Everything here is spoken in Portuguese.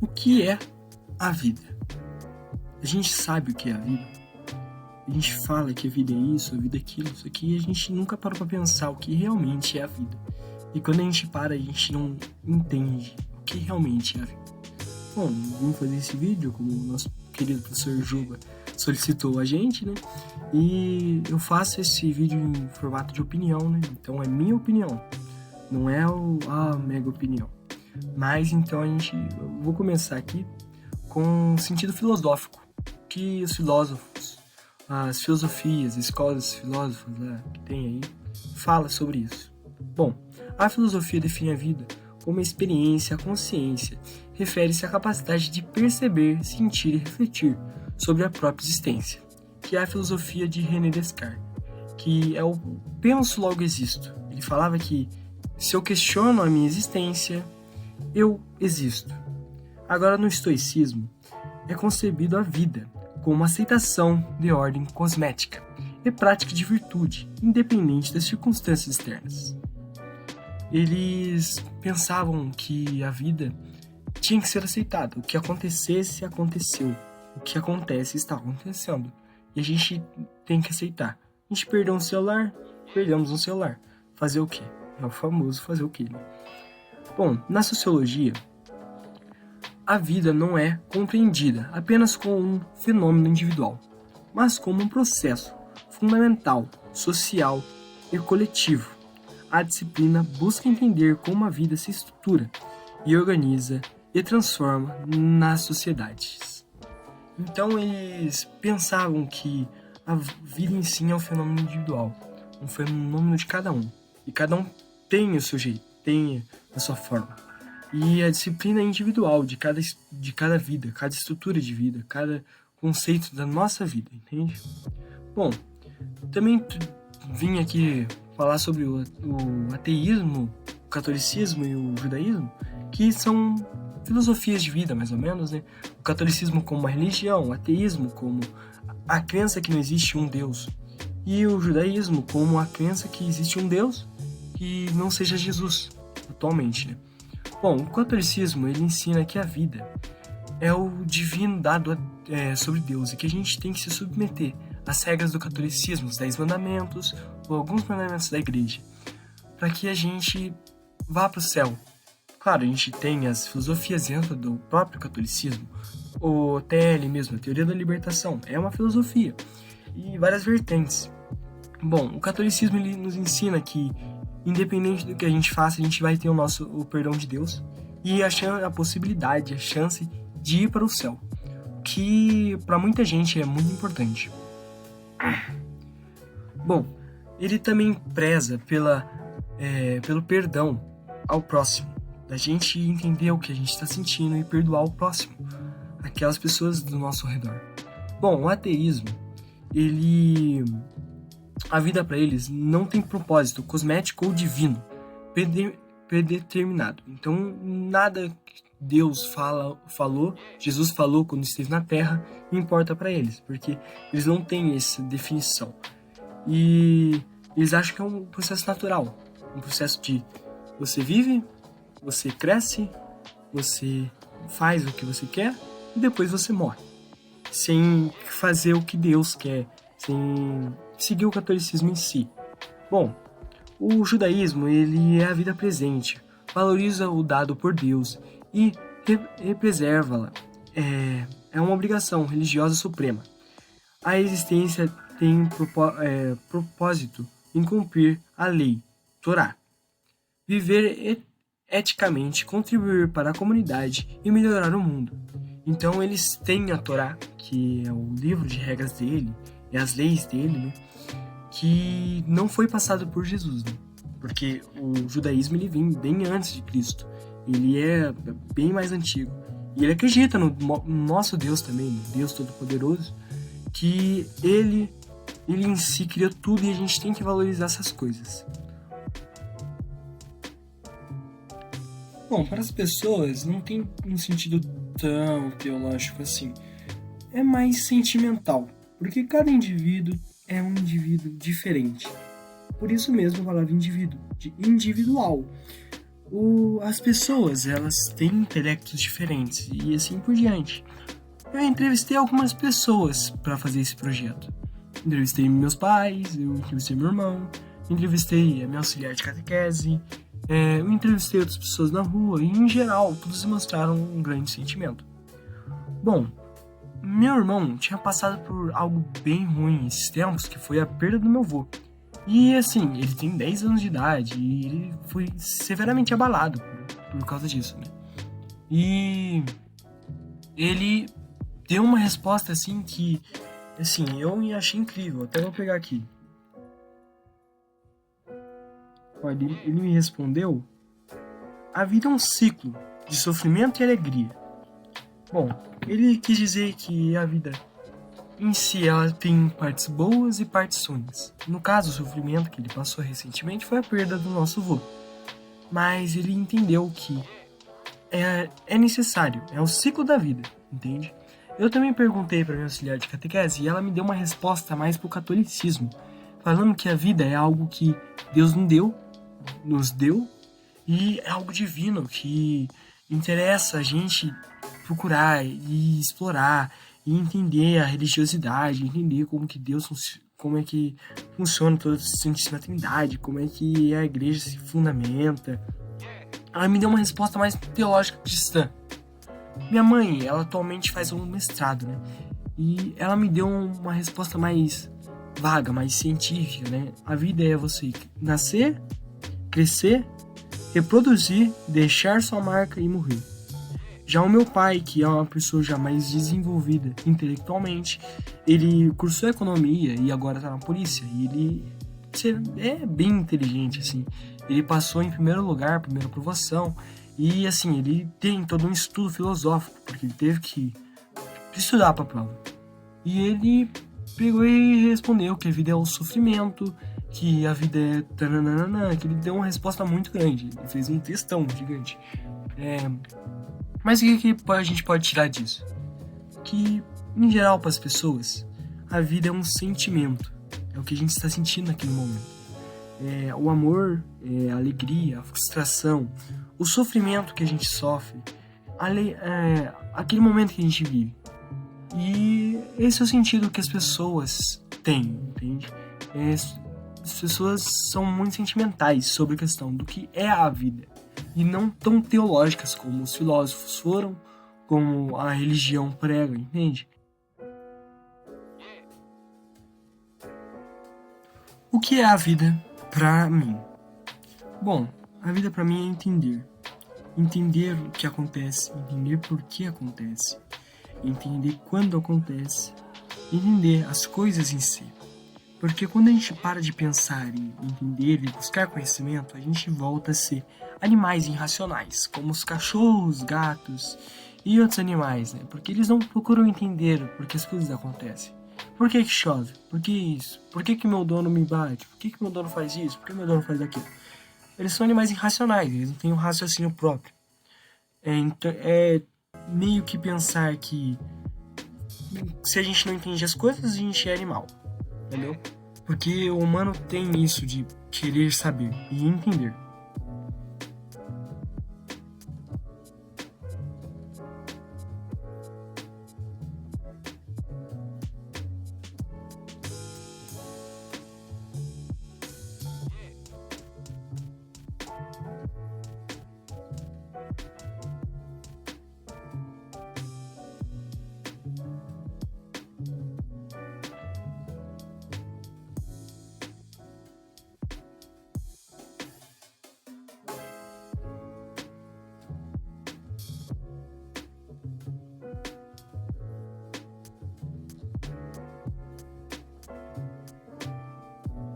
O que é a vida? A gente sabe o que é a vida. A gente fala que a vida é isso, a vida é aquilo, só que a gente nunca parou pra pensar o que realmente é a vida. E quando a gente para, a gente não entende o que realmente é a vida. Bom, vamos fazer esse vídeo, como o nosso querido professor Juba solicitou a gente, né? E eu faço esse vídeo em formato de opinião, né? Então é minha opinião, não é a mega opinião. Mas então eu vou começar aqui com um sentido filosófico, que os filósofos, as filosofias, as escolas filósofas que tem aí, fala sobre isso. Bom, a filosofia define a vida como a experiência, a consciência, refere-se à capacidade de perceber, sentir e refletir sobre a própria existência, que é a filosofia de René Descartes, que é o penso logo existo. Ele falava que se eu questiono a minha existência, eu existo. Agora, no estoicismo, é concebido a vida como uma aceitação de ordem cosmética e prática de virtude, independente das circunstâncias externas. Eles pensavam que a vida tinha que ser aceitada. O que acontecesse, aconteceu. O que acontece, está acontecendo. E a gente tem que aceitar. A gente perdeu um celular, perdemos um celular. Fazer o quê? É o famoso fazer o quê, né? Bom, na sociologia, a vida não é compreendida apenas como um fenômeno individual, mas como um processo fundamental, social e coletivo. A disciplina busca entender como a vida se estrutura e organiza e transforma nas sociedades. Então eles pensavam que a vida em si é um fenômeno individual, um fenômeno de cada um. E cada um tem o seu jeito, tem a sua forma. E a disciplina individual de cada vida, cada estrutura de vida, cada conceito da nossa vida, entende? Bom, também vim aqui falar sobre o ateísmo, o catolicismo e o judaísmo, que são filosofias de vida, mais ou menos, né? O catolicismo como uma religião, o ateísmo como a crença que não existe um Deus, e o judaísmo como a crença que existe um Deus que não seja Jesus, atualmente, né? Bom, o catolicismo, ele ensina que a vida é o divino dado sobre Deus e que a gente tem que se submeter às regras do catolicismo, os 10 mandamentos ou alguns mandamentos da igreja, para que a gente vá para o céu. Claro, a gente tem as filosofias dentro do próprio catolicismo, o TL mesmo, a teoria da libertação, é uma filosofia e várias vertentes. Bom, o catolicismo ele nos ensina que independente do que a gente faça, a gente vai ter o perdão de Deus e a possibilidade, a chance de ir para o céu, que para muita gente é muito importante. Bom, ele também preza pelo perdão ao próximo, da gente entender o que a gente está sentindo e perdoar o próximo, aquelas pessoas do nosso redor. Bom, o ateísmo, a vida para eles não tem propósito cosmético ou divino predeterminado. Então, nada que Deus falou, Jesus falou quando esteve na Terra, importa para eles, porque eles não têm essa definição. E eles acham que é um processo natural, um processo de você vive, você cresce, você faz o que você quer e depois você morre, sem fazer o que Deus quer, sem seguir o catolicismo em si. Bom, o judaísmo ele é a vida presente, valoriza o dado por Deus e preserva-la. É uma obrigação religiosa suprema. A existência tem propósito em cumprir a lei, Torá. Viver eticamente, contribuir para a comunidade e melhorar o mundo. Então eles têm a Torá, que é o livro de regras dele, e as leis dele, né? Que não foi passado por Jesus, né? Porque o judaísmo ele vem bem antes de Cristo, ele é bem mais antigo, e ele acredita no nosso Deus também, no Deus Todo-Poderoso, que ele em si criou tudo e a gente tem que valorizar essas coisas. Bom, para as pessoas não tem um sentido tão teológico assim, é mais sentimental, porque cada indivíduo é um indivíduo diferente. Por isso mesmo a palavra indivíduo, de individual. As pessoas, elas têm intelectos diferentes e assim por diante. Eu entrevistei algumas pessoas para fazer esse projeto. Entrevistei meus pais, eu entrevistei meu irmão, entrevistei a minha auxiliar de catequese, eu entrevistei outras pessoas na rua e, em geral, todos mostraram um grande sentimento. Bom, meu irmão tinha passado por algo bem ruim esses tempos, que foi a perda do meu avô. E assim, ele tem 10 anos de idade e ele foi severamente abalado por causa disso, né? E ele deu uma resposta assim que, assim, eu achei incrível. Até vou pegar aqui. Olha, ele me respondeu: a vida é um ciclo de sofrimento e alegria. Bom, ele quis dizer que a vida em si ela tem partes boas e partes ruins. No caso, o sofrimento que ele passou recentemente foi a perda do nosso avô. Mas ele entendeu que é necessário, é o ciclo da vida, entende? Eu também perguntei para minha auxiliar de catequese e ela me deu uma resposta mais pro catolicismo, falando que a vida é algo que Deus nos deu, e é algo divino que interessa a gente procurar e explorar e entender a religiosidade, entender como que como é que funciona toda a Santíssima Trindade, como é que a igreja se fundamenta. Ela me deu uma resposta mais teológica cristã. Minha mãe, ela atualmente faz um mestrado, né? E ela me deu uma resposta mais vaga, mais científica, né? A vida é você nascer, crescer, reproduzir, deixar sua marca e morrer. Já o meu pai, que é uma pessoa já mais desenvolvida intelectualmente, ele cursou economia e agora tá na polícia. E ele é bem inteligente, assim. Ele passou em primeiro lugar, primeira aprovação. E, assim, ele tem todo um estudo filosófico, porque ele teve que estudar pra prova. E ele pegou e respondeu que a vida é o sofrimento, que a vida é tananana, que ele deu uma resposta muito grande. Ele fez um textão gigante. Mas o que a gente pode tirar disso? Que, em geral, para as pessoas, a vida é um sentimento. É o que a gente está sentindo naquele momento. O amor, a alegria, a frustração, o sofrimento que a gente sofre, aquele momento que a gente vive. E esse é o sentido que as pessoas têm, entende? As pessoas são muito sentimentais sobre a questão do que é a vida. E não tão teológicas como os filósofos foram, como a religião prega, entende? O que é a vida pra mim? Bom, a vida pra mim é entender. Entender o que acontece, entender por que acontece, entender quando acontece, entender as coisas em si. Porque quando a gente para de pensar e entender e buscar conhecimento, a gente volta a ser animais irracionais, como os cachorros, gatos e outros animais, né? Porque eles não procuram entender por que as coisas acontecem. Por que chove? Por que isso? Por que meu dono me bate? Por que meu dono faz isso? Por que meu dono faz aquilo? Eles são animais irracionais, eles não têm um raciocínio próprio. Então, é meio que pensar que se a gente não entende as coisas, a gente é animal, entendeu? Porque o humano tem isso de querer saber e entender.